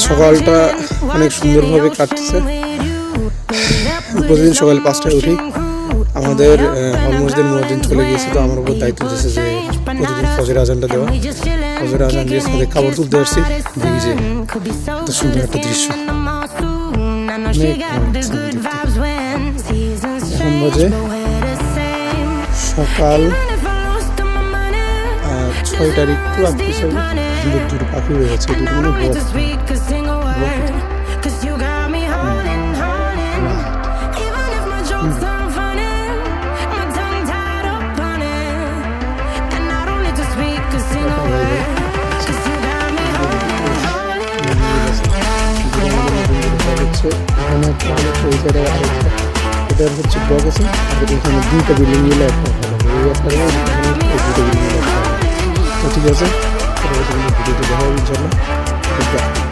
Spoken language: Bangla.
সকালটা অনেক সুন্দরভাবে কাটছে। প্রতিদিন সকাল 5টায় উঠি। আমাদের হল মসজিদের মুয়াজ্জিন চলে গিয়েছে, তো আমার উপর দায়িত্ব দিয়েছে যে প্রতিদিন ফজরের আজানটা দেওয়া। ফজরের আজান দিয়ে সাথে কাপড় তুলতে আসছি, দেখি যে এত সুন্দর একটা দৃশ্য। এখন বাজে সকাল 6টার একটু আগে পিছনে দুটো পাখি হয়ে গেছে। দুটো মানে এটা হচ্ছে ব্লক আছে, এখানে 2টা বিল্ডিং মিলে একটা তো ঠিক আছে, ভিডিওতে দেখা হবে ইনশাল্লাহ।